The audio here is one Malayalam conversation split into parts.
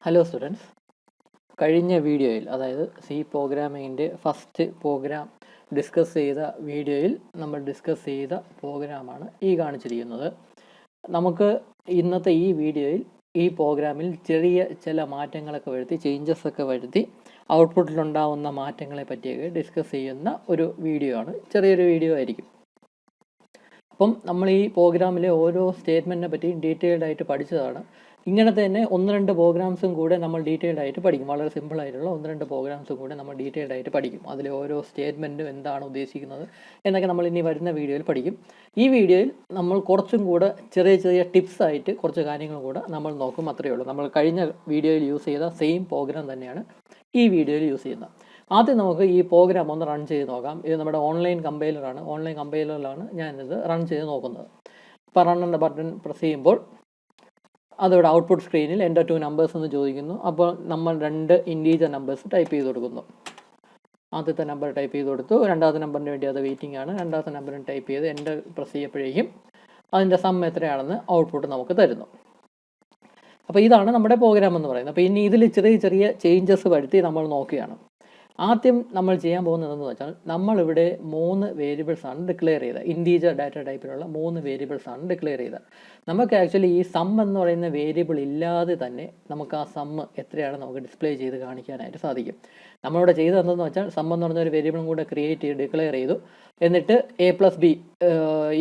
ഹലോ സ്റ്റുഡൻസ്, കഴിഞ്ഞ വീഡിയോയിൽ അതായത് സി പ്രോഗ്രാമിങ്ങിൻ്റെ ഫസ്റ്റ് പ്രോഗ്രാം ഡിസ്കസ് ചെയ്ത വീഡിയോയിൽ നമ്മൾ ഡിസ്കസ് ചെയ്ത പ്രോഗ്രാമാണ് ഈ കാണിച്ചിരിക്കുന്നത്. നമുക്ക് ഇന്നത്തെ ഈ വീഡിയോയിൽ ഈ പ്രോഗ്രാമിൽ ചെറിയ ചില മാറ്റങ്ങളൊക്കെ വരുത്തി ചേഞ്ചസ് ഒക്കെ വരുത്തി ഔട്ട്പുട്ടിലുണ്ടാവുന്ന മാറ്റങ്ങളെ പറ്റിയൊക്കെ ഡിസ്കസ് ചെയ്യുന്ന ഒരു വീഡിയോ ആണ്. ചെറിയൊരു വീഡിയോ ആയിരിക്കും. അപ്പം നമ്മൾ ഈ പ്രോഗ്രാമിലെ ഓരോ സ്റ്റേറ്റ്മെൻറ്റിനെ പറ്റിയും ഡീറ്റെയിൽഡ് ആയിട്ട് പഠിച്ചതാണ്. ഇങ്ങനത്തെ തന്നെ ഒന്ന് രണ്ട് പ്രോഗ്രാംസും കൂടെ നമ്മൾ ഡീറ്റെയിൽഡ് ആയിട്ട് പഠിക്കും. വളരെ സിമ്പിളായിട്ടുള്ള ഒന്ന് രണ്ട് പ്രോഗ്രാംസും കൂടെ നമ്മൾ ഡീറ്റെയിൽഡ് ആയിട്ട് പഠിക്കും. അതിലെ ഓരോ സ്റ്റേറ്റ്മെൻറ്റും എന്താണ് ഉദ്ദേശിക്കുന്നത് എന്നൊക്കെ നമ്മൾ ഇനി വരുന്ന വീഡിയോയിൽ പഠിക്കും. ഈ വീഡിയോയിൽ നമ്മൾ കുറച്ചും കൂടെ ചെറിയ ചെറിയ ടിപ്സ് ആയിട്ട് കുറച്ച് കാര്യങ്ങൾ കൂടെ നമ്മൾ നോക്കും. അത്രയേ ഉള്ളൂ. നമ്മൾ കഴിഞ്ഞ വീഡിയോയിൽ യൂസ് ചെയ്ത സെയിം പ്രോഗ്രാം തന്നെയാണ് ഈ വീഡിയോയിൽ യൂസ് ചെയ്യുന്നത്. ആദ്യം നമുക്ക് ഈ പ്രോഗ്രാം ഒന്ന് റൺ ചെയ്ത് നോക്കാം. ഇത് നമ്മുടെ ഓൺലൈൻ കമ്പൈലറാണ്. ഓൺലൈൻ കമ്പൈലറിലാണ് ഞാനിത് റൺ ചെയ്ത് നോക്കുന്നത്. ഇപ്പോൾ റൺ എന്ന ബട്ടൺ പ്രസ് ചെയ്യുമ്പോൾ അതിവിടെ ഔട്ട്പുട്ട് സ്ക്രീനിൽ എൻ്റർ 2 നമ്പേഴ്സ് എന്ന് ചോദിക്കുന്നു. അപ്പോൾ നമ്മൾ 2 ഇൻറ്റീജർ നമ്പേഴ്സ് ടൈപ്പ് ചെയ്ത് കൊടുക്കുന്നു. ആദ്യത്തെ നമ്പർ ടൈപ്പ് ചെയ്ത് കൊടുത്തു. രണ്ടാമത്തെ നമ്പറിന് വേണ്ടി അത് വെയിറ്റിംഗ് ആണ്. രണ്ടാമത്തെ നമ്പറിന് ടൈപ്പ് ചെയ്ത് എൻ്റർ പ്രസ് ചെയ്യപ്പോഴേക്കും അതിൻ്റെ സം എത്രയാണെന്ന് ഔട്ട്പുട്ട് നമുക്ക് തരുന്നു. അപ്പോൾ ഇതാണ് നമ്മുടെ പ്രോഗ്രാം എന്ന് പറയുന്നത്. അപ്പോൾ ഇനി ഇതിൽ ചെറിയ ചെറിയ ചേഞ്ചസ് വരുത്തി നമ്മൾ നോക്കുകയാണ്. ആദ്യം നമ്മൾ ചെയ്യാൻ പോകുന്നത് എന്തെന്ന് വെച്ചാൽ നമ്മളിവിടെ 3 വേരിയബിൾസാണ് ഡിക്ലെയർ ചെയ്തത്. ഇൻറ്റീജർ ഡാറ്റ ടൈപ്പിലുള്ള 3 വേരിയബിൾസാണ് ഡിക്ലെയർ ചെയ്തത്. നമുക്ക് ആക്ച്വലി ഈ സം എന്ന് പറയുന്ന വേരിയബിൾ ഇല്ലാതെ തന്നെ നമുക്ക് ആ സം എത്രയാണ് നമുക്ക് ഡിസ്പ്ലേ ചെയ്ത് കാണിക്കാനായിട്ട് സാധിക്കും. നമ്മളിവിടെ ചെയ്തത് എന്തെന്ന് വെച്ചാൽ സം എന്ന് പറഞ്ഞ ഒരു വേരിയബിളും കൂടെ ക്രിയേറ്റ് ചെയ്ത് ഡിക്ലെയർ ചെയ്തു. എന്നിട്ട് a+b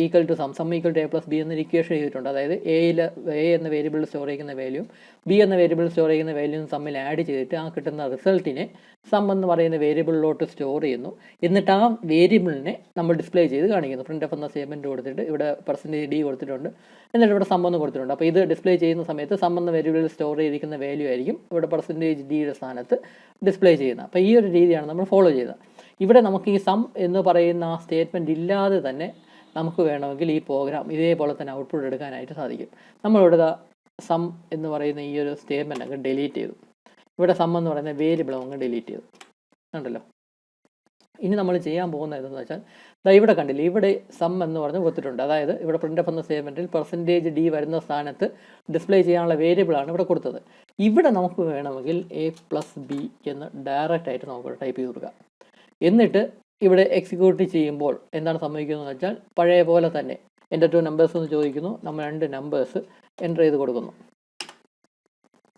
equal to sum equal to a+b എന്നൊരു ഇക്വേഷൻ ചെയ്തിട്ടുണ്ട്. അതായത് എ എന്ന വേരിയബിളിൽ സ്റ്റോർ ചെയ്യുന്ന വാല്യൂം ബി എന്ന വേരിയബിളിൽ സ്റ്റോർ ചെയ്യുന്ന വാല്യൂം തമ്മിൽ ആഡ് ചെയ്തിട്ട് ആ കിട്ടുന്ന റിസൾട്ടിനെ സം എന്ന് പറയുന്ന വേരിയബിളിലോട്ട് സ്റ്റോർ ചെയ്യുന്നു. എന്നിട്ട് ആ വേരിയബിളിനെ നമ്മൾ ഡിസ്പ്ലേ ചെയ്ത് കാണിക്കുന്നു. പ്രിൻ്റ് എഫ് എന്ന സ്റ്റേറ്റ്മെൻറ്റ് കൊടുത്തിട്ട് ഇവിടെ %d കൊടുത്തിട്ടുണ്ട്. എന്നിട്ട് ഇവിടെ സം എന്ന് കൊടുത്തിട്ടുണ്ട്. അപ്പോൾ ഇത് ഡിസ്പ്ലേ ചെയ്യുന്ന സമയത്ത് സം എന്ന വേരിയബിളിൽ സ്റ്റോർ ചെയ്തിരിക്കുന്ന വാല്യൂ ആയിരിക്കും ഇവിടെ %d സ്ഥാനത്ത് ഡിസ്പ്ലേ ചെയ്യുന്നത്. അപ്പോൾ ഈ ഒരു രീതിയാണ് നമ്മൾ ഫോളോ ചെയ്തത്. ഇവിടെ നമുക്ക് ഈ സം എന്ന് പറയുന്ന ആ സ്റ്റേറ്റ്മെൻറ്റ് ഇല്ലാതെ തന്നെ നമുക്ക് വേണമെങ്കിൽ ഈ പ്രോഗ്രാം ഇതേപോലെ തന്നെ ഔട്ട്പുട്ട് എടുക്കാനായിട്ട് സാധിക്കും. നമ്മളിവിടെ സം എന്ന് പറയുന്ന ഈ ഒരു സ്റ്റേറ്റ്മെൻറ്റ് അങ്ങ് ഡിലീറ്റ് ചെയ്തു. ഇവിടെ സം എന്ന് പറയുന്ന വേരിയബിൾ അങ്ങ് ഡിലീറ്റ് ചെയ്തു. കണ്ടല്ലോ. ഇനി നമ്മൾ ചെയ്യാൻ പോകുന്നത് എന്തെന്ന് വെച്ചാൽ ഇവിടെ കണ്ടില്ലേ, ഇവിടെ സം എന്ന് പറഞ്ഞ് കൊടുത്തിട്ടുണ്ട്. അതായത് ഇവിടെ പ്രിൻ്റ് എഫ് എന്ന സ്റ്റേറ്റ്മെൻറ്റിൽ %d വരുന്ന സ്ഥാനത്ത് ഡിസ്പ്ലേ ചെയ്യാനുള്ള വേരിയബിളാണ് ഇവിടെ കൊടുത്തത്. ഇവിടെ നമുക്ക് വേണമെങ്കിൽ a+b എന്ന് ഡയറക്റ്റ് ആയിട്ട് നമുക്ക് ടൈപ്പ് ചെയ്ത് കൊടുക്കാം. എന്നിട്ട് ഇവിടെ എക്സിക്യൂട്ട് ചെയ്യുമ്പോൾ എന്താണ് സംഭവിക്കുന്നത് വെച്ചാൽ പഴയ പോലെ തന്നെ എൻ്റർ 2 നമ്പേഴ്സ് എന്ന് ചോദിക്കുന്നു. നമ്മൾ 2 നമ്പേഴ്സ് എൻ്റർ ചെയ്ത് കൊടുക്കുന്നു.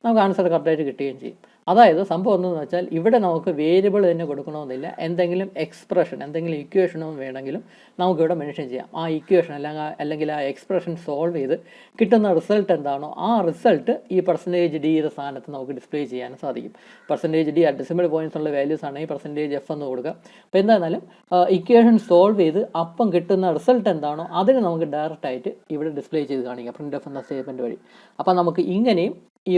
നമുക്ക് ആൻസർ കറക്റ്റായിട്ട് കിട്ടുകയും ചെയ്യും. അതായത് സംഭവം എന്തെന്ന് വെച്ചാൽ ഇവിടെ നമുക്ക് വേരിയബിൾ തന്നെ കൊടുക്കണമെന്നില്ല. എന്തെങ്കിലും എക്സ്പ്രഷൻ, എന്തെങ്കിലും ഇക്വേഷനും വേണമെങ്കിലും നമുക്കിവിടെ മെൻഷൻ ചെയ്യാം. ആ ഇക്വേഷൻ അല്ലെങ്കിൽ ആ എക്സ്പ്രഷൻ സോൾവ് ചെയ്ത് കിട്ടുന്ന റിസൾട്ട് എന്താണോ ആ റിസൾട്ട് ഈ %d സ്ഥാനത്ത് നമുക്ക് ഡിസ്പ്ലേ ചെയ്യാൻ സാധിക്കും. %d ഡെസിമൽ പോയിന്റ്സ് ഉള്ള വാല്യൂസ് ആണെങ്കിൽ %f എന്ന് കൊടുക്കുക. അപ്പോൾ എന്തായാലും ഇക്വേഷൻ സോൾവ് ചെയ്ത് അപ്പം കിട്ടുന്ന റിസൾട്ട് എന്താണോ അതിന് നമുക്ക് ഡയറക്റ്റായിട്ട് ഇവിടെ ഡിസ്പ്ലേ ചെയ്ത് കാണിക്കാം പ്രിൻ്റ് എഫ് എന്ന സ്റ്റേറ്റ്മെൻറ്റ് വഴി. അപ്പോൾ നമുക്ക് ഇങ്ങനെയും ഈ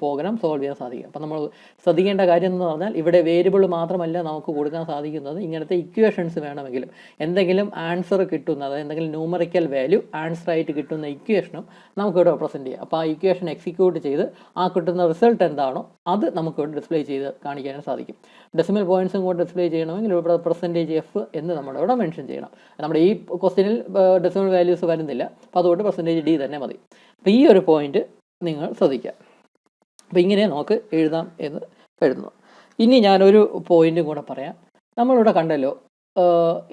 പ്രോഗ്രാം സോൾവ് ചെയ്യാൻ സാധിക്കും. അപ്പോൾ നമ്മൾ ശ്രദ്ധിക്കേണ്ട കാര്യം എന്ന് പറഞ്ഞാൽ ഇവിടെ വേരിയബിൾ മാത്രമല്ല നമുക്ക് കൊടുക്കാൻ സാധിക്കുന്നത്, ഇങ്ങനത്തെ ഇക്വേഷൻസ് വേണമെങ്കിലും എന്തെങ്കിലും ആൻസർ കിട്ടുന്ന, അതായത് എന്തെങ്കിലും ന്യൂമറിക്കൽ വാല്യൂ ആൻസറായിട്ട് കിട്ടുന്ന ഇക്വേഷനും നമുക്കിവിടെ റെപ്രസെൻറ്റ് ചെയ്യാം. അപ്പോൾ ആ ഇക്വേഷൻ എക്സിക്യൂട്ട് ചെയ്ത് ആ കിട്ടുന്ന റിസൾട്ട് എന്താണോ അത് നമുക്കിവിടെ ഡിസ്പ്ലേ ചെയ്ത് കാണിക്കാൻ സാധിക്കും. ഡെസിമൽ പോയിൻറ്റ്സും കൂടെ ഡിസ്പ്ലേ ചെയ്യണമെങ്കിൽ ഇവിടെ %f എന്ന് നമ്മളിവിടെ മെൻഷൻ ചെയ്യണം. നമ്മുടെ ഈ ക്വസ്റ്റ്യനിൽ ഡെസിമൽ വാല്യൂസ് വരുന്നില്ല. അപ്പോൾ അതുകൊണ്ട് %d തന്നെ മതി. അപ്പോൾ ഈ ഒരു പോയിന്റ് നിങ്ങൾ ശ്രദ്ധിക്കുക. അപ്പോൾ ഇങ്ങനെ നമുക്ക് എഴുതാം എന്ന് എഴുതുന്നു. ഇനി ഞാനൊരു പോയിന്റ് കൂടെ പറയാം. നമ്മളിവിടെ കണ്ടല്ലോ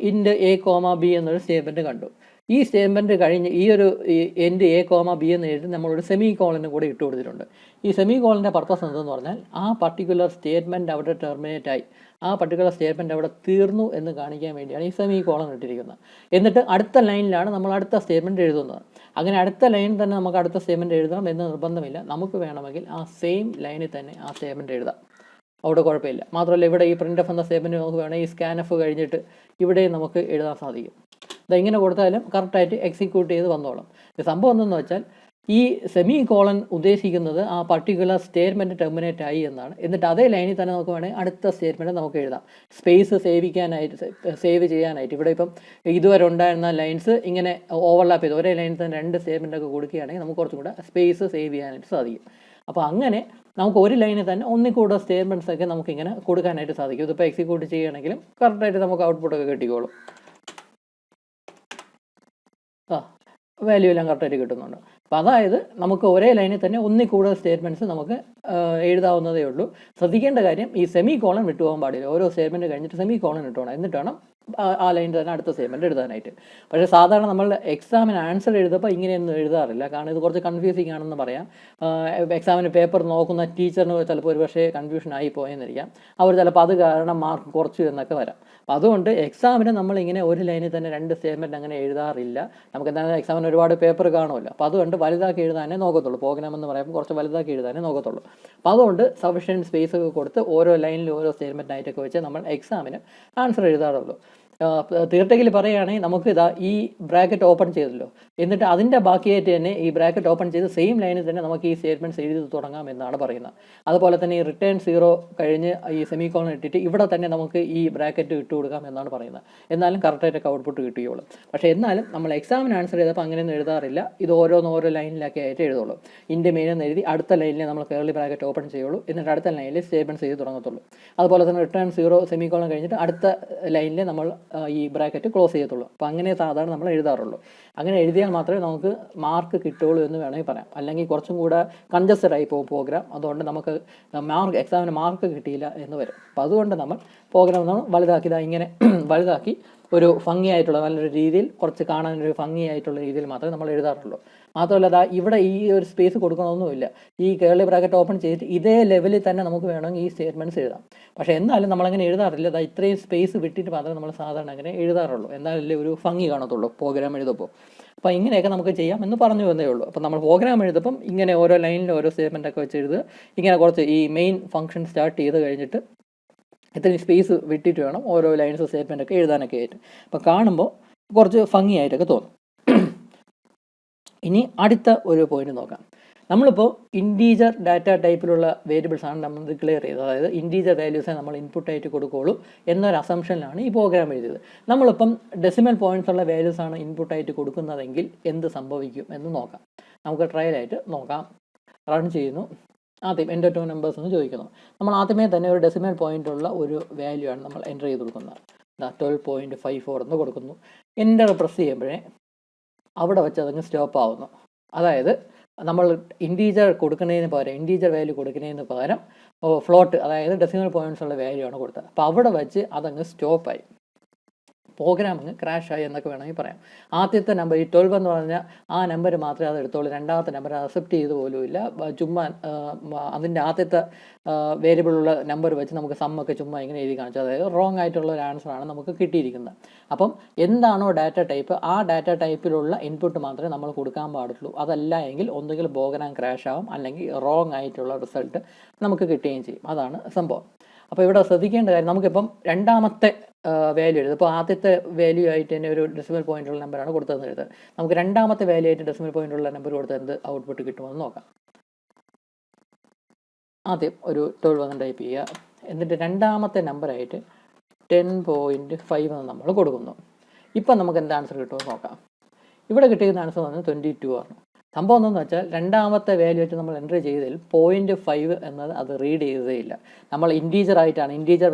ഇൻഡ് a,b എന്നൊരു സ്റ്റേറ്റ്മെൻറ്റ് കണ്ടു. ഈ സ്റ്റേറ്റ്മെൻറ്റ് കഴിഞ്ഞ് ഈ ഒരു എൻഡ് a,b എന്ന് എഴുതി നമ്മളൊരു സെമി കോളനും കൂടെ ഇട്ട് കൊടുത്തിട്ടുണ്ട്. ഈ സെമി കോളൻ്റെ പർപ്പസ് എന്തെന്ന് പറഞ്ഞാൽ ആ പർട്ടിക്കുലർ സ്റ്റേറ്റ്മെൻറ്റ് അവിടെ ടെർമിനേറ്റ് ആയി, ആ പർട്ടിക്കുലർ സ്റ്റേറ്റ്മെൻറ്റ് അവിടെ തീർന്നു എന്ന് കാണിക്കാൻ വേണ്ടിയാണ് ഈ സെമി കോളൻ ഇട്ടിരിക്കുന്നത്. എന്നിട്ട് അടുത്ത ലൈനിലാണ് നമ്മൾ അടുത്ത സ്റ്റേറ്റ്മെൻറ്റ് എഴുതുന്നത്. അങ്ങനെ അടുത്ത ലൈനിൽ തന്നെ നമുക്ക് അടുത്ത സ്റ്റേറ്റ്മെൻറ്റ് എഴുതണം എന്ന് നിർബന്ധമില്ല. നമുക്ക് വേണമെങ്കിൽ ആ സെയിം ലൈനിൽ തന്നെ ആ സ്റ്റേറ്റ്മെൻറ്റ് എഴുതാം. അവിടെ കുഴപ്പമില്ല. മാത്രമല്ല ഇവിടെ ഈ പ്രിൻ്റ് എഫ് എന്ന സ്റ്റേറ്റ്മെൻറ്റ് നമുക്ക് വേണമെങ്കിൽ ഈ സ്കാൻഎഫ് കഴിഞ്ഞിട്ട് ഇവിടെ നമുക്ക് എഴുതാൻ സാധിക്കും. ഇതെങ്ങനെ കൊടുത്താലും കറക്റ്റായിട്ട് എക്സിക്യൂട്ട് ചെയ്ത് വന്നോളും. സംഭവം എന്തെന്ന് വെച്ചാൽ ഈ സെമി കോളൻ ഉദ്ദേശിക്കുന്നത് ആ പർട്ടിക്കുലർ സ്റ്റേറ്റ്മെൻറ്റ് ടെർമിനേറ്റ് ആയി എന്നാണ്. എന്നിട്ട് അതേ ലൈനിൽ തന്നെ നമുക്ക് വേണമെങ്കിൽ അടുത്ത സ്റ്റേറ്റ്മെൻറ്റ് നമുക്ക് എഴുതാം. സ്പേസ് സേവ് ചെയ്യാനായിട്ട് ഇവിടെ ഇപ്പം ഇതുവരെ ഉണ്ടായിരുന്ന ലൈൻസ് ഇങ്ങനെ ഓവർലാപ്പ് ചെയ്ത് ഒരേ ലൈനിൽ തന്നെ 2 സ്റ്റേറ്റ്മെൻറ്റൊക്കെ കൊടുക്കുകയാണെങ്കിൽ നമുക്ക് കുറച്ചും കൂടെ സ്പേസ് സേവ് ചെയ്യാനായിട്ട് സാധിക്കും. അപ്പോൾ അങ്ങനെ നമുക്ക് ഒരു ലൈനിൽ തന്നെ ഒന്നിൽ കൂടുതൽ സ്റ്റേറ്റ്മെൻറ്റ്സ് ഒക്കെ നമുക്കിങ്ങനെ കൊടുക്കാനായിട്ട് സാധിക്കും. ഇതിപ്പോൾ എക്സിക്യൂട്ട് ചെയ്യുകയാണെങ്കിലും കറക്റ്റായിട്ട് നമുക്ക് ഔട്ട്പുട്ടൊക്കെ കിട്ടിക്കോളും. വാല്യൂ എല്ലാം കറക്റ്റായിട്ട് കിട്ടുന്നുണ്ട്. അപ്പോൾ അതായത് നമുക്ക് ഒരേ ലൈനിൽ തന്നെ ഒന്നിൽ കൂടുതൽ സ്റ്റേറ്റ്മെൻറ്റ്സ് നമുക്ക് എഴുതാവുന്നതേ ഉള്ളൂ. ശ്രദ്ധിക്കേണ്ട കാര്യം ഈ സെമി കോളൻ വിട്ടുപോകാൻ പാടില്ല. ഓരോ സ്റ്റേറ്റ്മെൻറ്റ് കഴിഞ്ഞിട്ട് സെമി കോളൻ ഇട്ടുപോകണം. എന്നിട്ട് വേണം ആ ലൈനിൽ തന്നെ അടുത്ത സ്റ്റേറ്റ്മെൻറ്റ് എഴുതാനായിട്ട്. പക്ഷേ സാധാരണ നമ്മൾ എക്സാമിന് ആൻസർ എഴുതുമ്പോൾ ഇങ്ങനെയൊന്നും എഴുതാറില്ല. കാരണം ഇത് കുറച്ച് കൺഫ്യൂസിങ് ആണെന്ന് പറയാം. എക്സാമിന് പേപ്പർ നോക്കുന്ന ടീച്ചറിന് ചിലപ്പോൾ ഒരു പക്ഷേ കൺഫ്യൂഷൻ ആയി പോയെന്നിരിക്കാം. അവർ ചിലപ്പോൾ അത് കാരണം മാർക്ക് കുറച്ചു എന്നൊക്കെ വരാം. അപ്പോൾ അതുകൊണ്ട് എക്സാമിന് നമ്മളിങ്ങനെ ഒരു ലൈനിൽ തന്നെ 2 സ്റ്റേറ്റ്മെൻറ്റ് അങ്ങനെ എഴുതാറില്ല. നമുക്ക് എന്തായാലും എക്സാമിന് ഒരുപാട് പേപ്പർ കാണുമല്ലോ. അപ്പോൾ അതുകൊണ്ട് വലുതാക്കി എഴുതാനേ നോക്കത്തുള്ളൂ. പ്രോഗ്രാം എന്ന് പറയുമ്പോൾ കുറച്ച് വലുതാക്കി എഴുതാനേ നോക്കത്തുള്ളൂ. അപ്പോൾ അതുകൊണ്ട് സഫിഷ്യൻറ്റ് സ്പേസ് ഒക്കെ കൊടുത്ത് ഓരോ ലൈനിലും ഓരോ സ്റ്റേറ്റ്മെൻറ്റ് ആയിട്ടൊക്കെ വെച്ച് നമ്മൾ എക്സാമിന് ആൻസർ എഴുതാറുള്ളൂ. തിയററ്റിക്കലി പറയുകയാണെങ്കിൽ നമുക്ക് ഇതാ ഈ ബ്രാക്കറ്റ് ഓപ്പൺ ചെയ്തല്ലോ, എന്നിട്ട് അതിൻ്റെ ബാക്കിയായിട്ട് തന്നെ ഈ ബ്രാക്കറ്റ് ഓപ്പൺ ചെയ്ത് സെയിം ലൈനിൽ തന്നെ നമുക്ക് ഈ സ്റ്റേറ്റ്മെൻറ്റ്സ് എഴുതി തുടങ്ങാം എന്നാണ് പറയുന്നത്. അതുപോലെ തന്നെ ഈ റിട്ടേൺ 0 കഴിഞ്ഞ് ഈ സെമിക്കോളൻ ഇട്ടിട്ട് ഇവിടെ തന്നെ നമുക്ക് ഈ ബ്രാക്കറ്റ് ഇട്ട് കൊടുക്കാം എന്നാണ് പറയുന്നത്. എന്നാലും കറക്റ്റായിട്ടൊക്കെ ഔട്ട്പുട്ട് കിട്ടുകയുള്ളൂ. പക്ഷേ എന്നാലും നമ്മൾ എക്സാമിന് ആൻസർ ചെയ്തപ്പോൾ അങ്ങനെയൊന്നും എഴുതാറില്ല. ഇത് ഓരോ ലൈനിലൊക്കെ ആയിട്ട് എഴുതുള്ളൂ. ഇൻ്റെ മെയിൻ എന്ന് എഴുതി അടുത്ത ലൈനിൽ നമ്മൾ കേർലി ബ്രാക്കറ്റ് ഓപ്പൺ ചെയ്യുള്ളൂ. എന്നിട്ട് അടുത്ത ലൈനിൽ സ്റ്റേറ്റ്മെൻറ്റ്സ് ചെയ്ത് തുടങ്ങത്തുള്ളൂ. അതുപോലെ തന്നെ റിട്ടേൺ 0 സെമിക്കോളൻ കഴിഞ്ഞിട്ട് അടുത്ത ലൈനിൽ നമ്മൾ ഈ ബ്രാക്കറ്റ് ക്ലോസ് ചെയ്യത്തുള്ളൂ. അപ്പോൾ അങ്ങനെ സാധാരണ നമ്മൾ എഴുതാറുള്ളൂ. അങ്ങനെ എഴുതിയാൽ മാത്രമേ നമുക്ക് മാർക്ക് കിട്ടുകയുള്ളൂ എന്ന് വേണമെങ്കിൽ പറയാം. അല്ലെങ്കിൽ കുറച്ചും കൂടെ കൺജസ്റ്റഡ് ആയി പോകും പ്രോഗ്രാം. അതുകൊണ്ട് നമുക്ക് എക്സാമിന് മാർക്ക് കിട്ടിയില്ല എന്ന് വരും. അപ്പോൾ അതുകൊണ്ട് നമ്മൾ പ്രോഗ്രാം നമ്മൾ വലുതാക്കിയതാ ഇങ്ങനെ വലുതാക്കി ഒരു ഭംഗിയായിട്ടുള്ള നല്ലൊരു രീതിയിൽ കുറച്ച് കാണാനൊരു ഭംഗിയായിട്ടുള്ള രീതിയിൽ മാത്രമേ നമ്മൾ എഴുതാറുള്ളൂ. മാത്രമല്ല അതാ ഇവിടെ ഈ ഒരു സ്പേസ് കൊടുക്കണമൊന്നുമില്ല. ഈ കേർലി ബ്രാക്കറ്റ് ഓപ്പൺ ചെയ്തിട്ട് ഇതേ ലെവലിൽ തന്നെ നമുക്ക് വേണമെങ്കിൽ ഈ സ്റ്റേറ്റ്മെൻറ്റ്സ് എഴുതാം. പക്ഷേ എന്നാലും നമ്മളങ്ങനെ എഴുതാറില്ല. അതാ ഇത്രയും സ്പേസ് വിട്ടിട്ട് മാത്രമേ നമ്മൾ സാധാരണ അങ്ങനെ എഴുതാറുള്ളൂ. എന്നാലല്ലേ ഒരു ഭംഗി കാണത്തുള്ളൂ പ്രോഗ്രാം എഴുതുമ്പോൾ. അപ്പോൾ ഇങ്ങനെയൊക്കെ നമുക്ക് ചെയ്യാം എന്ന് പറഞ്ഞു വന്നേ ഉള്ളൂ. അപ്പോൾ നമ്മൾ പ്രോഗ്രാം എഴുതുമ്പം ഇങ്ങനെ ഓരോ ലൈനിലും ഓരോ സ്റ്റേറ്റ്മെൻറ്റൊക്കെ വെച്ച് എഴുതുക. ഇങ്ങനെ കുറച്ച് ഈ മെയിൻ ഫംഗ്ഷൻ സ്റ്റാർട്ട് ചെയ്ത് കഴിഞ്ഞിട്ട് ഇത്രയും സ്പേസ് വിട്ടിട്ട് വേണം ഓരോ ലൈൻസ് സ്റ്റേറ്റ്മെൻറ്റൊക്കെ എഴുതാനൊക്കെ ആയിട്ട്. അപ്പോൾ കാണുമ്പോൾ കുറച്ച് ഭംഗിയായിട്ടൊക്കെ തോന്നും. ഇനി അടുത്ത ഒരു പോയിന്റ് നോക്കാം. നമ്മളിപ്പോൾ ഇൻറ്റീജർ ഡാറ്റ ടൈപ്പിലുള്ള വേരിയബിൾസാണ് നമ്മൾ ഡിക്ലെയർ ചെയ്തത്. അതായത് ഇൻറ്റീജർ വാല്യൂസേ നമ്മൾ ഇൻപുട്ടായിട്ട് കൊടുക്കുകയുള്ളൂ എന്നൊരു അസംഷനിലാണ് ഈ പ്രോഗ്രാം എഴുതിയത്. നമ്മളിപ്പം ഡെസിമൽ പോയിൻറ്റ്സ് ഉള്ള വാല്യൂസാണ് ഇൻപുട്ടായിട്ട് കൊടുക്കുന്നതെങ്കിൽ എന്ത് സംഭവിക്കും എന്ന് നോക്കാം. നമുക്ക് ട്രയലായിട്ട് നോക്കാം. റൺ ചെയ്യുന്നു. ആദ്യം എൻ്റെ 2 നമ്പേഴ്സ് എന്ന് ചോദിക്കുന്നു. നമ്മൾ ആദ്യമേ തന്നെ ഒരു ഡെസിമൽ പോയിൻ്റ് ഉള്ള ഒരു വാല്യൂ ആണ് നമ്മൾ എൻ്റർ ചെയ്ത് കൊടുക്കുന്നത്. 12.54 എന്ന് കൊടുക്കുന്നു. എൻ്റർ പ്രസ് ചെയ്യുമ്പോഴേ അവിടെ വെച്ച് അതങ്ങ് സ്റ്റോപ്പ് ആവുന്നു. അതായത് നമ്മൾ ഇൻറ്റീജർ കൊടുക്കുന്നതിന് പകരം ഇൻറ്റീജർ വാല്യൂ കൊടുക്കുന്നതിന് പകരം ഫ്ലോട്ട് അതായത് ഡെസിമൽ പോയിൻറ്റ്സ് ഉള്ള വാല്യൂ ആണ് കൊടുത്തത്. അപ്പോൾ അവിടെ വെച്ച് അതങ്ങ് സ്റ്റോപ്പായി, പ്രോഗ്രാം അങ്ങ് ക്രാഷായി എന്നൊക്കെ വേണമെങ്കിൽ പറയാം. ആദ്യത്തെ നമ്പർ ഈ 12 എന്ന് പറഞ്ഞാൽ ആ നമ്പർ മാത്രമേ അത് എടുത്തോളൂ. രണ്ടാമത്തെ നമ്പർ അക്സെപ്റ്റ് ചെയ്ത് പോലുമില്ല. ചുമ്മാ അതിൻ്റെ ആദ്യത്തെ വേരിയബിളുള്ള നമ്പർ വെച്ച് നമുക്ക് സമ്മൊക്കെ ചുമ്മാ ഇങ്ങനെ എഴുതി കാണിച്ചു. അതായത് റോങ് ആയിട്ടുള്ള ഒരു ആൻസറാണ് നമുക്ക് കിട്ടിയിരിക്കുന്നത്. അപ്പം എന്താണോ ഡാറ്റ ടൈപ്പ് ആ ഡാറ്റ ടൈപ്പിലുള്ള ഇൻപുട്ട് മാത്രമേ നമ്മൾ കൊടുക്കാൻ പാടുള്ളൂ. അതല്ല എങ്കിൽ ഒന്നുകിൽ പ്രോഗ്രാം ക്രാഷ് ആവും, അല്ലെങ്കിൽ റോങ് ആയിട്ടുള്ള റിസൾട്ട് നമുക്ക് കിട്ടുകയും ചെയ്യും. അതാണ് സംഭവം. അപ്പോൾ ഇവിടെ ശ്രദ്ധിക്കേണ്ട കാര്യം, നമുക്കിപ്പം രണ്ടാമത്തെ വാല്യൂ എഴുതും. ഇപ്പോൾ ആദ്യത്തെ വാല്യൂ ആയിട്ട് തന്നെ ഒരു ഡെസിമൽ പോയിൻ്റുള്ള നമ്പറാണ് കൊടുത്തതെന്ന് എഴുതുക. നമുക്ക് രണ്ടാമത്തെ വാല്യൂ ആയിട്ട് ഡെസിമൽ പോയിൻ്റുള്ള നമ്പർ കൊടുത്താൽ എന്ത് ഔട്ട്പുട്ട് കിട്ടുമെന്ന് നോക്കാം. ആദ്യം ഒരു 12 എന്ന് ടൈപ്പ് ചെയ്യുക. എന്നിട്ട് രണ്ടാമത്തെ നമ്പറായിട്ട് 10.5 എന്ന് നമ്മൾ കൊടുക്കുന്നു. ഇപ്പം നമുക്ക് എന്ത് ആൻസർ കിട്ടുമെന്ന് നോക്കാം. ഇവിടെ കിട്ടിയിരുന്ന ആൻസർ വന്നത് 22 ആണ്. സംഭവം എന്താണെന്ന് വെച്ചാൽ രണ്ടാമത്തെ വാല്യൂ ആയിട്ട് നമ്മൾ എൻ്റർ ചെയ്തതിൽ 0.5 എന്നത് അത് റീഡ് ചെയ്തതേ ഇല്ല. നമ്മൾ ഇൻറ്റീജർ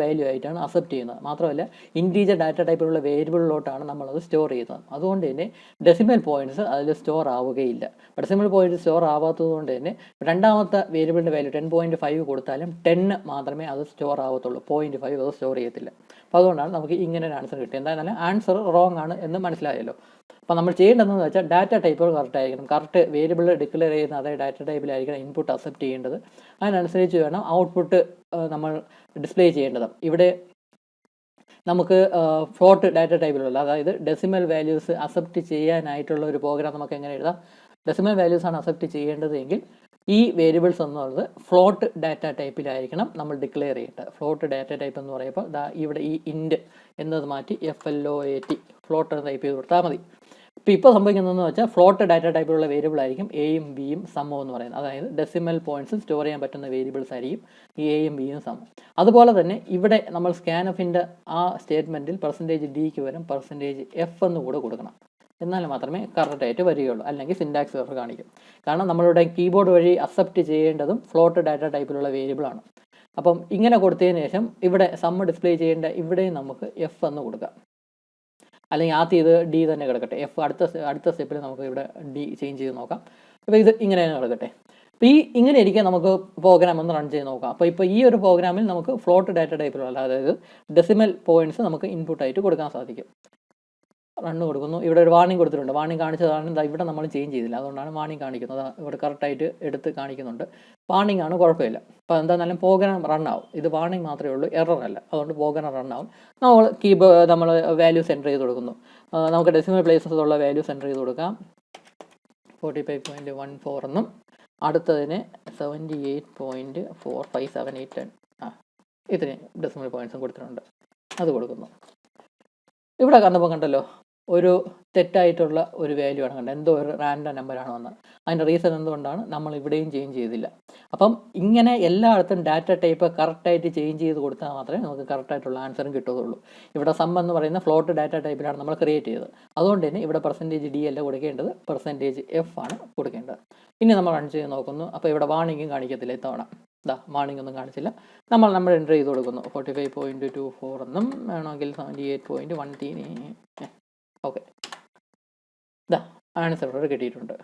വാല്യൂ ആയിട്ടാണ് അക്സെപ്റ്റ് ചെയ്യുന്നത്. മാത്രമല്ല ഇൻറ്റീജർ ഡാറ്റ ടൈപ്പിലുള്ള വേരിയബിളിലോട്ടാണ് നമ്മളത് സ്റ്റോർ ചെയ്യുന്നത്. അതുകൊണ്ട് തന്നെ ഡെസിമൽ പോയിൻറ്റ്സ് അതിൽ സ്റ്റോർ ആവുകയില്ല. ഡെസിമൽ പോയിൻറ്റ് സ്റ്റോർ ആവാത്തത് കൊണ്ട് തന്നെ രണ്ടാമത്തെ വേരിയബിളിൻ്റെ വാല്യൂ 10.5 കൊടുത്താലും 10 മാത്രമേ അത് സ്റ്റോർ ആവത്തുള്ളൂ. 0.5 അത് സ്റ്റോർ ചെയ്യത്തില്ല. അപ്പോൾ അതുകൊണ്ടാണ് നമുക്ക് ഇങ്ങനെ ഒരു ആൻസർ കിട്ടിയത്. എന്തായാലും ആൻസർ റോങ് ആണ് എന്ന് മനസ്സിലായല്ലോ. അപ്പോൾ നമ്മൾ ചെയ്യേണ്ടതെന്ന് വെച്ചാൽ ഡാറ്റ ടൈപ്പുകൾ കറക്റ്റ് ആയിരിക്കണം. കറക്റ്റ് വേരിയബിൾ ഡിക്ലെയർ ചെയ്യുന്ന അതേ ഡാറ്റ ടൈപ്പിലായിരിക്കണം ഇൻപുട്ട് അക്സെപ്റ്റ് ചെയ്യേണ്ടത്. അതിനനുസരിച്ച് വേണം ഔട്ട്പുട്ട് നമ്മൾ ഡിസ്പ്ലേ ചെയ്യേണ്ടത്. ഇവിടെ നമുക്ക് ഫ്ലോട്ട് ഡാറ്റ ടൈപ്പിലുള്ള അതായത് ഡെസിമൽ വാല്യൂസ് അക്സെപ്റ്റ് ചെയ്യാനായിട്ടുള്ള ഒരു പ്രോഗ്രാം നമുക്ക് എങ്ങനെ എഴുതാം? ഡെസിമൽ വാല്യൂസ് ആണ് അക്സെപ്റ്റ് ചെയ്യേണ്ടത് എങ്കിൽ ഈ വേരിയബിൾസ് എന്നുള്ളത് ഫ്ലോട്ട് ഡാറ്റ ടൈപ്പിലായിരിക്കണം നമ്മൾ ഡിക്ലെയർ ചെയ്യേണ്ടത്. ഫ്ലോട്ട് ഡാറ്റ ടൈപ്പ് എന്ന് പറയുമ്പോൾ ഇവിടെ ഈ ഇൻറ്റ് എന്നത് മാറ്റി FLOAT ഫ്ലോട്ട് ടൈപ്പ് ചെയ്ത് കൊടുത്താൽ മതി. ഇപ്പോൾ സംഭവിക്കുന്നതെന്ന് വെച്ചാൽ ഫ്ലോട്ട് ഡാറ്റ ടൈപ്പിലുള്ള വേരിയബിൾ ആയിരിക്കും എയും ബിയും സമം എന്ന് പറയുന്നത്. അതായത് ഡെസിമൽ പോയിൻറ്റ്സ് സ്റ്റോർ ചെയ്യാൻ പറ്റുന്ന വേരിയബിൾസ് ആയിരിക്കും ഈ എയും ബിയും സമം. അതുപോലെ തന്നെ ഇവിടെ നമ്മൾ സ്കാൻഎഫിൻ്റെ ആ സ്റ്റേറ്റ്മെൻറ്റിൽ %d വരും %f എന്ന് കൂടെ കൊടുക്കണം. എന്നാൽ മാത്രമേ കറക്റ്റായിട്ട് വരികയുള്ളൂ. അല്ലെങ്കിൽ സിൻടാക്സ് എറർ കാണിക്കും. കാരണം നമ്മളുടെ കീബോർഡ് വഴി അക്സെപ്റ്റ് ചെയ്യേണ്ടതും ഫ്ലോട്ട് ഡാറ്റ ടൈപ്പിലുള്ള വേരിയബിളാണ്. അപ്പം ഇങ്ങനെ കൊടുത്തതിന് ശേഷം ഇവിടെ സമ്മ് ഡിസ്പ്ലേ ചെയ്യേണ്ട ഇവിടെയും നമുക്ക് F എന്ന് കൊടുക്കാം. അല്ലെങ്കിൽ ആദ്യം ഇത് ഡി തന്നെ കിടക്കട്ടെ. എഫ് അടുത്ത സ്റ്റെപ്പിൽ നമുക്ക് ഇവിടെ ഡി ചേഞ്ച് ചെയ്ത് നോക്കാം. അപ്പോൾ ഇത് ഇങ്ങനെ തന്നെ കിടക്കട്ടെ. അപ്പോൾ ഇങ്ങനെ ഇരിക്കാൻ നമുക്ക് പ്രോഗ്രാം ഒന്ന് റൺ ചെയ്ത് നോക്കാം. അപ്പോൾ ഈ ഒരു പ്രോഗ്രാമിൽ നമുക്ക് ഫ്ലോട്ട് ഡാറ്റ ടൈപ്പിലുള്ള, അതായത് ഡെസിമൽ പോയിൻറ്റ്സ് നമുക്ക് ഇൻപുട്ടായിട്ട് കൊടുക്കാൻ സാധിക്കും. റണ്ണ് കൊടുക്കുന്നു. ഇവിടെ ഒരു വാർണിംഗ് കൊടുത്തിട്ടുണ്ട്. വാർണിംഗ് കാണിച്ചതാണ് ഇവിടെ നമ്മൾ ചേഞ്ച് ചെയ്തില്ല, അതുകൊണ്ടാണ് വാർണിംഗ് കാണിക്കുന്നത്. ഇവിടെ കറക്റ്റായിട്ട് എടുത്ത് കാണിക്കുന്നുണ്ട്. വാർണിംഗ് ആണ്, കുഴപ്പമില്ല. അപ്പോൾ എന്താണെന്നാലും പ്രോഗ്രാം റണ്ണാവും. ഇത് വാർണിംഗ് മാത്രമേ ഉള്ളൂ, എറർ അല്ല. അതുകൊണ്ട് പ്രോഗ്രാം റണ്ണാവും. നമ്മൾ വാല്യൂസ് എൻ്റർ ചെയ്ത് കൊടുക്കുന്നു. നമുക്ക് ഡെസിമൽ പ്ലേസസ് ഉള്ള വാല്യൂസ് എൻ്റർ ചെയ്ത് കൊടുക്കാം. 45.14 എന്നും അടുത്തതിന് 78.457 ഇതിന് ഡെസിമൽ പോയിൻറ്റ്സും കൊടുത്തിട്ടുണ്ട്. അത് കൊടുക്കുന്നു. ഇവിടെ കണ്ടല്ലോ ഒരു തെറ്റായിട്ടുള്ള ഒരു വാല്യൂ ആണ് കണ്ടത്. എന്തോ ഒരു റാൻഡം നമ്പറാണ് വന്നത്. അതിൻ്റെ റീസൺ എന്തുകൊണ്ടാണ് നമ്മൾ ഇവിടെയും ചേഞ്ച് ചെയ്തില്ല. അപ്പം ഇങ്ങനെ എല്ലായിടത്തും ഡാറ്റ ടൈപ്പ് കറക്റ്റായിട്ട് ചേഞ്ച് ചെയ്ത് കൊടുത്താൽ മാത്രമേ നമുക്ക് കറക്റ്റായിട്ടുള്ള ആൻസറും കിട്ടുകയുള്ളൂ. ഇവിടെ സം എന്ന് പറയുന്ന ഫ്ലോട്ട് ഡാറ്റ ടൈപ്പിലാണ് നമ്മൾ ക്രിയേറ്റ് ചെയ്തത്. അതുകൊണ്ട് തന്നെ ഇവിടെ %d അല്ല കൊടുക്കേണ്ടത്, %f ആണ് കൊടുക്കേണ്ടത്. ഇനി നമ്മൾ റൺ ചെയ്ത് നോക്കുന്നു. അപ്പോൾ ഇവിടെ വാർണിംഗും കാണിക്കത്തില്ല ഇത്തവണ. വാർണിംഗ് ഒന്നും കാണിച്ചില്ല. നമ്മൾ എൻ്റർ ചെയ്ത് കൊടുക്കുന്നു. 45.24 എന്നും വേണമെങ്കിൽ 78.13. ഓക്കെ, ആൻസർ ഇവിടെ കിട്ടിയിട്ടുണ്ട്.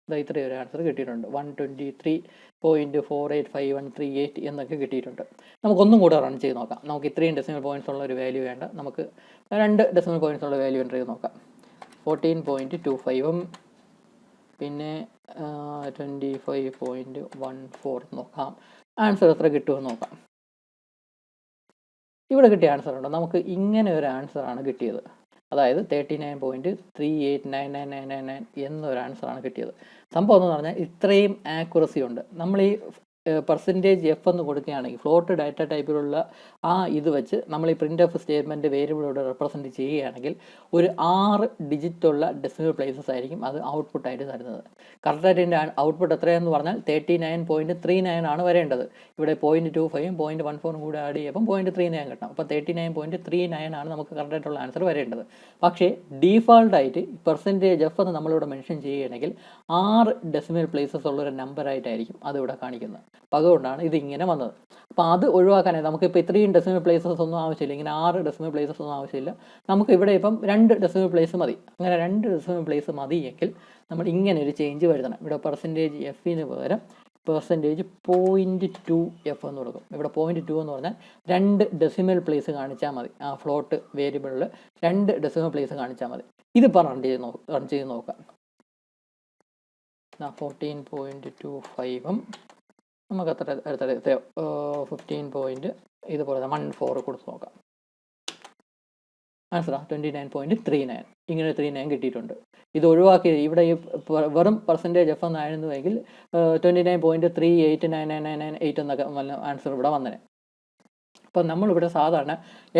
ഇത്രയും ഒരു ആൻസർ കിട്ടിയിട്ടുണ്ട്. 123.485138 എന്നൊക്കെ കിട്ടിയിട്ടുണ്ട്. നമുക്കൊന്നും കൂടെ റൺ ചെയ്ത് നോക്കാം. നമുക്ക് ഇത്രയും ഡെസിമൽ പോയിൻറ്റ്സ് ഉള്ള ഒരു വാല്യൂ വേണ്ട. നമുക്ക് 2 ഡെസിമൽ പോയിൻറ്റ്സ് ഉള്ള വാല്യൂ എൻ്റർ ചെയ്ത് നോക്കാം. 14.25 പിന്നെ 25.14 നോക്കാം. ആൻസർ എത്ര കിട്ടുമെന്ന് നോക്കാം. ഇവിടെ കിട്ടിയ ആൻസർ ഉണ്ടോ? നമുക്ക് ഇങ്ങനെ ഒരു ആൻസറാണ് കിട്ടിയത്. അതായത് 39.389999 എന്നൊരു ആൻസറാണ് കിട്ടിയത്. സംഭവം എന്ന് പറഞ്ഞാൽ ഇത്രയും ആക്യുറസി ഉണ്ട്. നമ്മൾ ഈ %f എന്ന് കൊടുക്കുകയാണെങ്കിൽ ഫ്ലോട്ട് ഡാറ്റ ടൈപ്പിലുള്ള ഇത് വെച്ച് നമ്മൾ ഈ പ്രിൻ്റ് ഓഫ് സ്റ്റേറ്റ്മെൻറ്റ് വേരിയബിളോടെ റെപ്രസെൻറ്റ് ചെയ്യുകയാണെങ്കിൽ ഒരു 6 ഡിജിറ്റുള്ള ഡെസിമൽ പ്ലേസസ് ആയിരിക്കും അത് ഔട്ട്പുട്ടായിട്ട് തരുന്നത്. കറക്റ്റായിട്ട് ഇതിൻ്റെ ഔട്ട്പുട്ട് എത്രയെന്ന് പറഞ്ഞാൽ 39.39 ആണ് വരേണ്ടത്. ഇവിടെ 0.25 0.14 കൂടെ ആഡ് ചെയ്യുമ്പോൾ 0.39 കിട്ടാം. അപ്പോൾ 39.39 ആണ് നമുക്ക് കറക്റ്റായിട്ടുള്ള ആൻസർ വരേണ്ടത്. പക്ഷേ ഡീഫാൾട്ടായിട്ട് %f എന്ന് നമ്മളിവിടെ മെൻഷൻ ചെയ്യുകയാണെങ്കിൽ 6 ഡെസിമൽ പ്ലേസസ് ഉള്ളൊരു നമ്പറായിട്ടായിരിക്കും അതിവിടെ കാണിക്കുന്നത്. അപ്പോൾ അതുകൊണ്ടാണ് ഇതിങ്ങനെ വന്നത്. അപ്പോൾ അത് ഒഴിവാക്കാനായി നമുക്കിപ്പോൾ ഇത്രയും ഡെസിമൽ പ്ലേസസ് ഒന്നും ആവശ്യമില്ല. ഇങ്ങനെ 6 ഡെസിമൽ പ്ലേസസ് ഒന്നും ആവശ്യമില്ല. നമുക്ക് ഇവിടെ ഇപ്പം 2 ഡെസിമൽ പ്ലേസ് മതി. അങ്ങനെ 2 ഡെസിമൽ പ്ലേസ് മതിയെങ്കിൽ നമ്മൾ ഇങ്ങനെ ഒരു ചേഞ്ച് വരുത്തണം. ഇവിടെ %f-ന് പകരം %.2f എന്ന് കൊടുക്കും. ഇവിടെ 0.2 എന്ന് പറഞ്ഞാൽ 2 ഡെസിമൽ പ്ലേസ് കാണിച്ചാൽ മതി. ആ ഫ്ലോട്ട് വേരിയബിളിൽ 2 ഡെസിമൽ പ്ലേസ് കാണിച്ചാൽ മതി. ഇതിപ്പോൾ റൺ ചെയ്ത് നോക്കാം. 14.25 നമുക്ക് അത്ര 15 ഇതുപോലെ 14 കൊടുത്ത് നോക്കാം. ആൻസറാ 29.39. ഇങ്ങനെ 39 കിട്ടിയിട്ടുണ്ട്. ഇത് ഒഴിവാക്കി ഇവിടെ ഈ വെറും %f എന്നായിരുന്നുവെങ്കിൽ 29.389998 എന്നൊക്കെ ആൻസർ ഇവിടെ വന്നേനെ. അപ്പം നമ്മളിവിടെ സാധാരണ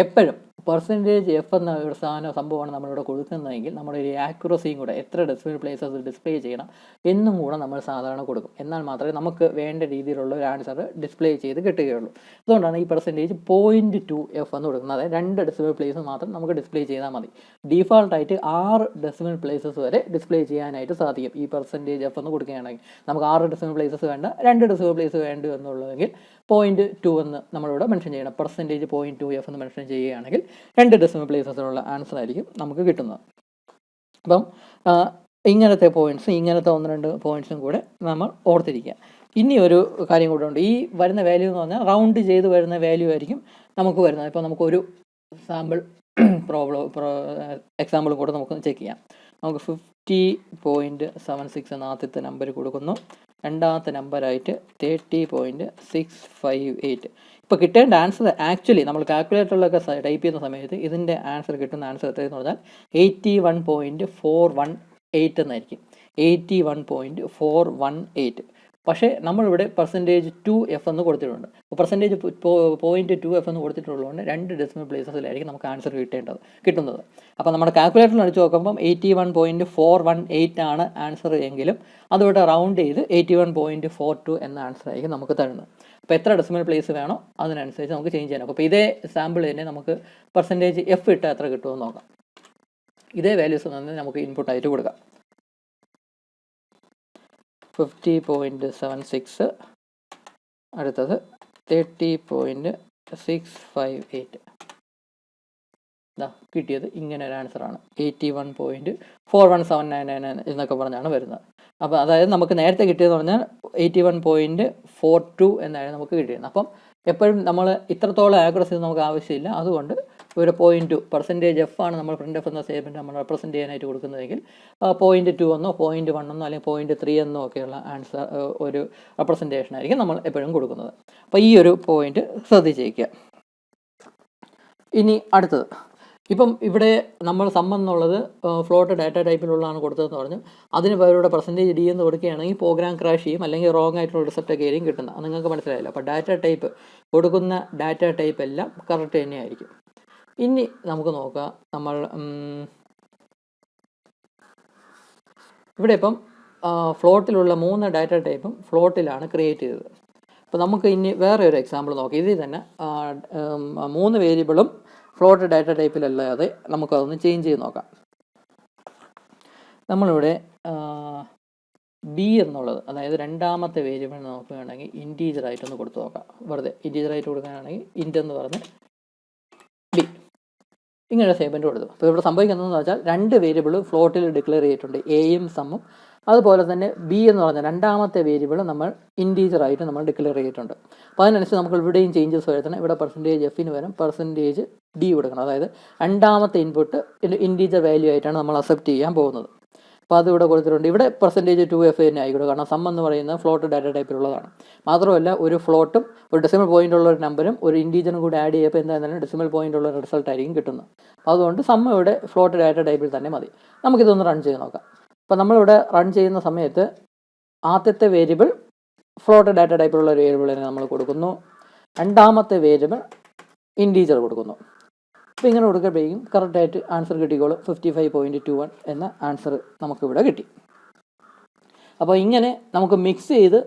എപ്പോഴും %f എന്ന ഒരു സംഭവമാണ് നമ്മളിവിടെ കൊടുക്കുന്നതെങ്കിൽ നമ്മുടെ ഒരു ആക്യുറസിയും കൂടെ എത്ര ഡെസിമൽ പ്ലേസസ് ഡിസ്പ്ലേ ചെയ്യണം എന്നും കൂടെ നമ്മൾ സാധാരണ കൊടുക്കും. എന്നാൽ മാത്രമേ നമുക്ക് വേണ്ട രീതിയിലുള്ള ഒരു ആൻസർ ഡിസ്പ്ലേ ചെയ്ത് കിട്ടുകയുള്ളൂ. അതുകൊണ്ടാണ് ഈ %.2f എന്ന് കൊടുക്കുന്നത്. അതായത് 2 ഡെസിമൽ പ്ലേസ് മാത്രം നമുക്ക് ഡിസ്പ്ലേ ചെയ്താൽ മതി. ഡീഫാൾട്ടായിട്ട് 6 ഡെസിമൽ പ്ലേസസ് വരെ ഡിസ്പ്ലേ ചെയ്യാനായിട്ട് സാധിക്കും. ഈ %f എന്ന് കൊടുക്കുകയാണെങ്കിൽ നമുക്ക് 6 ഡെസിമൽ പ്ലേസസ് വേണ്ട, 2 ഡെസിമൽ പ്ലേസ് വേണ്ടു എന്നുള്ളതെങ്കിൽ 0.2 എന്ന് നമ്മളിവിടെ മെൻഷൻ ചെയ്യണം. %.2f എന്ന് മെൻഷൻ ചെയ്യുകയാണെങ്കിൽ 2 ഡെസിമൽ പ്ലേസസിലുള്ള ആൻസർ ആയിരിക്കും നമുക്ക് കിട്ടുന്നത്. അപ്പം ഇങ്ങനത്തെ പോയിൻറ്റ്സ്, ഇങ്ങനത്തെ 1-2 പോയിൻറ്റ്സും കൂടെ നമ്മൾ ഓർത്തിരിക്കുക. ഇനി ഒരു കാര്യം കൂടെ ഉണ്ട്. ഈ വരുന്ന വാല്യൂ എന്ന് പറഞ്ഞാൽ റൗണ്ട് ചെയ്ത് വരുന്ന വാല്യൂ ആയിരിക്കും നമുക്ക് വരുന്നത്. ഇപ്പോൾ നമുക്കൊരു സാമ്പിൾ എക്സാമ്പിളും കൂടെ നമുക്ക് ചെക്ക് ചെയ്യാം. നമുക്ക് 50.76 എന്ന ആദ്യത്തെ നമ്പർ കൊടുക്കുന്നു. രണ്ടാമത്തെ നമ്പറായിട്ട് 30.658. ഇപ്പോൾ കിട്ടേണ്ട ആൻസർ ആക്ച്വലി നമ്മൾ കാൽക്കുലേറ്ററിലൊക്കെ ടൈപ്പ് ചെയ്യുന്ന സമയത്ത് ഇതിൻ്റെ ആൻസർ കിട്ടുന്ന ആൻസർ എത്രയെന്ന് പറഞ്ഞാൽ 81.418 എന്നായിരിക്കും. 81.418. പക്ഷേ നമ്മളിവിടെ %2f എന്ന് കൊടുത്തിട്ടുണ്ട്. അപ്പോൾ %.2f എന്ന് കൊടുത്തിട്ടുള്ളതുകൊണ്ട് 2 ഡെസിമൽ പ്ലേസസിലായിരിക്കും നമുക്ക് ആൻസർ കിട്ടുന്നത്. അപ്പോൾ നമ്മുടെ കാൽക്കുലേറ്ററിൽ അടിച്ച് നോക്കുമ്പം 81.418 ആണ് ആൻസർ എങ്കിലും അതുകൊണ്ട് റൗണ്ട് ചെയ്ത് 81.42 എന്ന ആൻസർ ആയിരിക്കും നമുക്ക് തരുന്നത്. അപ്പോൾ എത്ര ഡെസിമൽ പ്ലേസ് വേണോ അതിനനുസരിച്ച് നമുക്ക് ചേഞ്ച് ചെയ്യാൻ. അപ്പോൾ ഇതേ സാമ്പിൾ തന്നെ നമുക്ക് %f ഇട്ടാൽ എത്ര കിട്ടുമെന്ന് നോക്കാം. ഇതേ വാല്യൂസ് തന്നെ നമുക്ക് ഇൻപുട്ടായിട്ട് കൊടുക്കാം. 50.76, അടുത്തത് 30.658. ഇതാ കിട്ടിയത് ഇങ്ങനെ ഒരു ആൻസറാണ് 81.41799 എന്നൊക്കെ പറഞ്ഞാണ് വരുന്നത്. അപ്പോൾ അതായത് നമുക്ക് നേരത്തെ കിട്ടിയതെന്ന് പറഞ്ഞാൽ 81.42 എന്നായിരുന്നു നമുക്ക് കിട്ടിയത്. അപ്പം എപ്പോഴും നമ്മൾ ഇത്രത്തോളം ആക്യുറസി നമുക്ക് ആവശ്യമില്ല. അതുകൊണ്ട് ഒരു 0.2 പെർസെൻറ്റേജ് ആണ് നമ്മൾ പ്രിൻ്റ് എഫ് എന്ന സ്റ്റേറ്റ്മെൻറ്റ് നമ്മൾ റെപ്രസെൻറ്റ് ചെയ്യാനായിട്ട് കൊടുക്കുന്നതെങ്കിൽ 0.2 എന്നോ 0.1 എന്നോ അല്ലെങ്കിൽ 0.3 എന്നോ ഒക്കെയുള്ള ആൻസർ ഒരു റെപ്രസെൻറ്റേഷൻ ആയിരിക്കും നമ്മൾ എപ്പോഴും കൊടുക്കുന്നത്. അപ്പോൾ ഈ ഒരു പോയിന്റ് ശ്രദ്ധിച്ചേക്കുക. ഇനി അടുത്തത്, ഇപ്പം ഇവിടെ നമ്മൾ സം എന്നുള്ളത് ഫ്ലോട്ട് ഡാറ്റ ടൈപ്പിലുള്ളതാണ് കൊടുത്തതെന്ന് പറഞ്ഞു. അതിന് പകരം പെർസെൻറ്റേജ് ഡി എന്ന് കൊടുക്കുകയാണെങ്കിൽ പ്രോഗ്രാം ക്രാഷ് ചെയ്യും, അല്ലെങ്കിൽ റോങ് ആയിട്ടുള്ള റിസൾട്ട് ഒക്കെ ആയിരിക്കും കിട്ടുന്നത്. അത് നിങ്ങൾക്ക് മനസ്സിലായില്ല. അപ്പോൾ ഡാറ്റ ടൈപ്പ് കൊടുക്കുന്ന ഡാറ്റ ടൈപ്പ് എല്ലാം കറക്റ്റ് തന്നെയായിരിക്കും. ഇനി നമുക്ക് നോക്കാം, നമ്മൾ ഇവിടെ ഇപ്പം ഫ്ലോട്ടിലുള്ള 3 ഡാറ്റ ടൈപ്പും ഫ്ലോട്ടിലാണ് ക്രിയേറ്റ് ചെയ്തത്. അപ്പോൾ നമുക്ക് ഇനി വേറെ ഒരു എക്സാമ്പിൾ നോക്കാം. ഇതിൽ തന്നെ 3 വേരിയബിളും ഫ്ലോട്ട് ഡാറ്റ ടൈപ്പിലല്ലാതെ നമുക്കതൊന്ന് ചേഞ്ച് ചെയ്ത് നോക്കാം. നമ്മളിവിടെ ബി എന്നുള്ളത്, അതായത് രണ്ടാമത്തെ വേരിയബിൾ നോക്കുകയാണെങ്കിൽ ഇൻറ്റീജറായിട്ടൊന്ന് കൊടുത്തു നോക്കാം. വെറുതെ ഇൻറ്റീജറായിട്ട് കൊടുക്കുകയാണെങ്കിൽ ഇൻറ്റ് എന്ന് പറഞ്ഞ് ബി ഇങ്ങനെ സ്റ്റേറ്റ്മെൻറ്റ് കൊടുത്തു. അപ്പോൾ ഇവിടെ സംഭവിക്കുന്നതെന്ന് വെച്ചാൽ 2 വേരിയബിൾ ഫ്ലോട്ടിൽ ഡിക്ലെയർ ചെയ്തിട്ടുണ്ട്, എയും സമ്മും. അതുപോലെ തന്നെ ബി എന്ന് പറഞ്ഞ രണ്ടാമത്തെ വേരിയബിൾ നമ്മൾ ഇൻറ്റീജറായിട്ട് നമ്മൾ ഡിക്ലെയർ ചെയ്തിട്ടുണ്ട്. അപ്പോൾ അതിനനുസരിച്ച് നമുക്ക് ഇവിടെയും ചേഞ്ചസ് വരുത്തണം. ഇവിടെ പെർസെൻറ്റേജ് എഫിന് വരും പെർസെൻറ്റേജ് ഡി കൊടുക്കണം. അതായത് രണ്ടാമത്തെ ഇൻപുട്ട് ഇൻറ്റീജർ വാല്യൂ ആയിട്ടാണ് നമ്മൾ അക്സെപ്റ്റ് ചെയ്യാൻ പോകുന്നത്. അപ്പോൾ അത് ഇവിടെ കൊടുത്തിട്ടുണ്ട്. ഇവിടെ പെർസെൻറ്റേജ് 2f തന്നെ ആയിക്കോട്ടെ, കാരണം സം എന്ന് പറയുന്നത് ഫ്ലോട്ട് ഡാറ്റ ടൈപ്പിലുള്ളതാണ്. മാത്രമല്ല ഒരു ഫ്ലോട്ടും ഒരു ഡെസിമൽ പോയിൻ്റ് ഉള്ള ഒരു നമ്പറും ഒരു ഇൻറ്റീജറും കൂടി ആഡ് ചെയ്യുമ്പോൾ എന്തായാലും ഡെസിമൽ പോയിൻ്റ് ഉള്ള റിസൾട്ട് ആയിരിക്കും കിട്ടുന്നത്. അതുകൊണ്ട് സം ഇവിടെ ഫ്ലോട്ട് ഡാറ്റ ടൈപ്പിൽ തന്നെ മതി. നമുക്കിതൊന്ന് റൺ ചെയ്ത് നോക്കാം. അപ്പോൾ നമ്മളിവിടെ റൺ ചെയ്യുന്ന സമയത്ത് ആദ്യത്തെ വേരിയബിൾ ഫ്ലോട്ട് ഡാറ്റ ടൈപ്പിലുള്ള ഒരു വേരിയബിളിനെ നമ്മൾ കൊടുക്കുന്നു, രണ്ടാമത്തെ വേരിയബിൾ ഇൻറ്റീജർ കൊടുക്കുന്നു. അപ്പോൾ ഇങ്ങനെ കൊടുക്കുമ്പോഴേക്കും കറക്റ്റായിട്ട് ആൻസർ കിട്ടിക്കോളും. 55.21 എന്ന ആൻസർ നമുക്കിവിടെ കിട്ടി. അപ്പോൾ ഇങ്ങനെ നമുക്ക് മിക്സ് ചെയ്ത്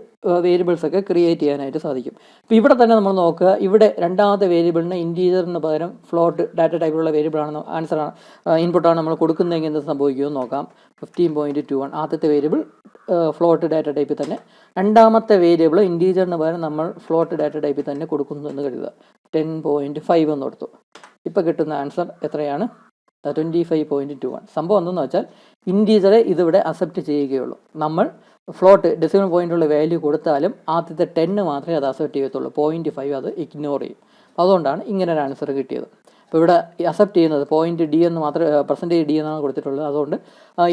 വേരിയബിൾസൊക്കെ ക്രിയേറ്റ് ചെയ്യാനായിട്ട് സാധിക്കും. അപ്പോൾ ഇവിടെ തന്നെ നമ്മൾ നോക്കുക, ഇവിടെ രണ്ടാമത്തെ വേരിയബിളിന് ഇൻറ്റീജറിന് പകരം ഫ്ലോട്ട് ഡാറ്റ ടൈപ്പിലുള്ള വേരിയബിളാണ് ആൻസറാണ് ഇൻപുട്ടാണ് നമ്മൾ കൊടുക്കുന്നതെങ്കിൽ എന്ത് സംഭവിക്കുമെന്ന് നോക്കാം. 15.21 ആദ്യത്തെ വേരിയബിൾ ഫ്ലോട്ട് ഡാറ്റ ടൈപ്പിൽ തന്നെ, രണ്ടാമത്തെ വേരിയബിൾ ഇൻറ്റീജറിന് പകരം നമ്മൾ ഫ്ലോട്ട് ഡാറ്റ ടൈപ്പിൽ തന്നെ കൊടുക്കുന്നു എന്ന് കരുതുക. 10.5 എന്ന് കൊടുത്തു. ഇപ്പോൾ കിട്ടുന്ന ആൻസർ എത്രയാണ്? 25.21. സംഭവം എന്തെന്ന് വെച്ചാൽ ഇൻറ്റീജറെ ഇതിവിടെ അക്സെപ്റ്റ് ചെയ്യുകയുള്ളൂ. നമ്മൾ ഫ്ലോട്ട് ഡെസിമൽ പോയിൻ്റുള്ള വാല്യൂ കൊടുത്താലും ആദ്യത്തെ 10 മാത്രമേ അത് അക്സെപ്റ്റ് ചെയ്യത്തുള്ളൂ. 0.5 അത് ഇഗ്നോർ ചെയ്യും. അതുകൊണ്ടാണ് ഇങ്ങനെ ഒരു ആൻസർ കിട്ടിയത്. അപ്പോൾ ഇവിടെ അക്സെപ്റ്റ് ചെയ്യുന്നത് പോയിന്റ് ഡി എന്ന് മാത്രമേ, പെർസെൻറ്റേജ് ഡി എന്നാണ് കൊടുത്തിട്ടുള്ളത്. അതുകൊണ്ട്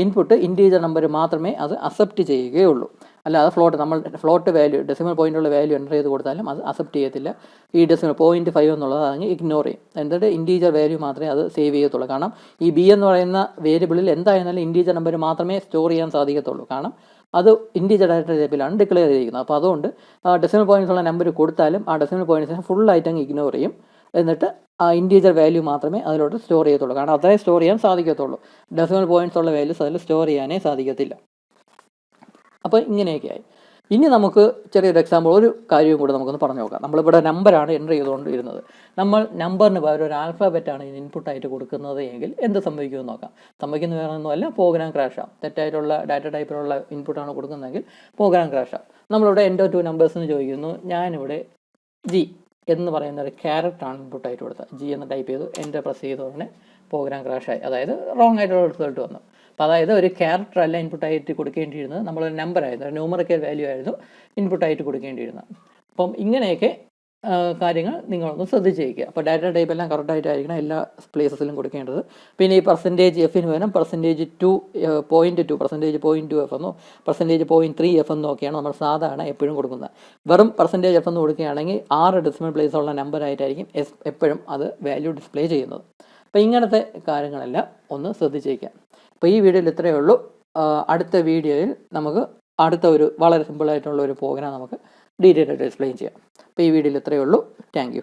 ഇൻപുട്ട് ഇൻറ്റീജർ നമ്പർ മാത്രമേ അത് അക്സെപ്റ്റ് ചെയ്യുകയുള്ളൂ. അല്ലാതെ നമ്മൾ ഫ്ലോട്ട് വാല്യൂ ഡെസിമൽ പോയിൻ്റുള്ള വാല്യൂ എൻ്റർ ചെയ്ത് കൊടുത്താലും അത് അക്സെപ്റ്റ് ചെയ്യത്തില്ല. ഈ ഡെസിമൽ 0.5 എന്നുള്ളത് അതങ്ങ് ഇഗ്നോർ ചെയ്യും. എന്നിട്ട് ഇൻറ്റീജർ വാല്യൂ മാത്രമേ അത് സേവ് ചെയ്യത്തുള്ളൂ. കാരണം ഈ ബി എന്ന് പറയുന്ന വേരിയബിളിൽ എന്തായിരുന്നാലും ഇൻറ്റീജർ നമ്പർ മാത്രമേ സ്റ്റോർ ചെയ്യാൻ സാധിക്കത്തുള്ളൂ. കാരണം അത് ഇൻറ്റീജർ ഡാറ്റ ടൈപ്പിലാണ് ഡിക്ലെയർ ചെയ്തിരിക്കുന്നത്. അപ്പോൾ അതുകൊണ്ട് ഡെസിമൽ പോയിൻറ്റ്സ് ഉള്ള നമ്പർ കൊടുത്താലും ആ ഡെസിമൽ പോയിൻറ്റ്സിനെ ഫുള്ളായിട്ട് അങ്ങ് ഇഗ്നോർ ചെയ്യും. എന്നിട്ട് ആ ഇൻറ്റീജർ വാല്യൂ മാത്രമേ അതിലോട്ട് സ്റ്റോർ ചെയ്യത്തുള്ളൂ. കാരണം അത്രേ സ്റ്റോർ ചെയ്യാൻ സാധിക്കത്തുള്ളൂ. ഡെസിമൽ പോയിൻറ്റ്സ് ഉള്ള വാല്യൂസ് അതിൽ സ്റ്റോർ ചെയ്യാനേ സാധിക്കത്തില്ല. അപ്പോൾ ഇങ്ങനെയൊക്കെയായി. ഇനി നമുക്ക് ചെറിയൊരു എക്സാമ്പിൾ, ഒരു കാര്യവും കൂടെ നമുക്കൊന്ന് പറഞ്ഞു നോക്കാം. നമ്മളിവിടെ നമ്പറാണ് എൻ്റർ ചെയ്തുകൊണ്ടിരുന്നത്. നമ്മൾ നമ്പറിന് പകരം ഒരു ആൽഫബറ്റാണ് ഇതിന് ഇൻപുട്ടായിട്ട് കൊടുക്കുന്നത് എങ്കിൽ എന്ത് സംഭവിക്കുമെന്ന് നോക്കാം. സംഭവിക്കുന്ന വേറെ ഒന്നുമല്ല, പ്രോഗ്രാം ക്രാഷാം. തെറ്റായിട്ടുള്ള ഡാറ്റ ടൈപ്പിലുള്ള ഇൻപുട്ടാണ് കൊടുക്കുന്നതെങ്കിൽ പ്രോഗ്രാം ക്രാഷാം. നമ്മളിവിടെ എൻ്റെ 2 നമ്പേഴ്സിന് ചോദിക്കുന്നു. ഞാനിവിടെ ജി എന്ന് പറയുന്ന ഒരു ക്യാരക്ടറാണ് ഇൻപുട്ടായിട്ട് കൊടുത്തത്. ജി എന്ന് ടൈപ്പ് ചെയ്തു, എൻ്റെ പ്രസ് ചെയ്ത ഉടനെ പ്രോഗ്രാം ക്രാഷായി. അതായത് റോങ് ആയിട്ടുള്ള റിസൾട്ട് വന്നു. അപ്പോൾ അതായത് ഒരു ക്യാരക്ടർ അല്ല ഇൻപുട്ടായിട്ട് കൊടുക്കേണ്ടിയിരുന്നത്, നമ്മളൊരു നമ്പറായിരുന്നു, ഒരു ന്യൂമറിക്കൽ വാല്യൂ ആയിരുന്നു ഇൻപുട്ടായിട്ട് കൊടുക്കേണ്ടിയിരുന്നത്. അപ്പം ഇങ്ങനെയൊക്കെ കാര്യങ്ങൾ നിങ്ങളൊന്ന് ശ്രദ്ധിച്ചേക്കുക. അപ്പോൾ ഡാറ്റ ടൈപ്പ് എല്ലാം കറക്റ്റായിട്ടായിരിക്കണം എല്ലാ പ്ലേസസിലും കൊടുക്കേണ്ടത്. പിന്നെ ഈ പെർസെൻറ്റേജ് എഫിന് പകരം പെർസെൻറ്റേജ് 2.2 പെർസെൻറ്റേജ് 0.2 എഫ് എന്നോ പെർസെൻറ്റേജ് 0.3 എഫ് എന്നോ ഒക്കെയാണ് നമ്മൾ സാധാരണ എപ്പോഴും കൊടുക്കുന്നത്. വെറും പെർസെൻറ്റേജ് എഫ് എന്ന് കൊടുക്കുകയാണെങ്കിൽ 6 ഡെസിമൽ പ്ലേസ് ഉള്ള നമ്പറായിട്ടായിരിക്കും എപ്പോഴും അത് വാല്യൂ ഡിസ്പ്ലേ ചെയ്യുന്നത്. അപ്പോൾ ഇങ്ങനത്തെ കാര്യങ്ങളെല്ലാം ഒന്ന് ശ്രദ്ധിച്ചേക്കാം. അപ്പോൾ ഈ വീഡിയോയിൽ ഇത്രയേ ഉള്ളൂ. അടുത്ത വീഡിയോയിൽ നമുക്ക് അടുത്ത ഒരു വളരെ സിമ്പിളായിട്ടുള്ള ഒരു പ്രോഗ്രാം നമുക്ക് ഡീറ്റെയിൽ ആയിട്ട് എക്സ്പ്ലെയിൻ ചെയ്യാം. അപ്പോൾ ഈ വീഡിയോയിൽ ഇത്രയേ ഉള്ളൂ. Thank you.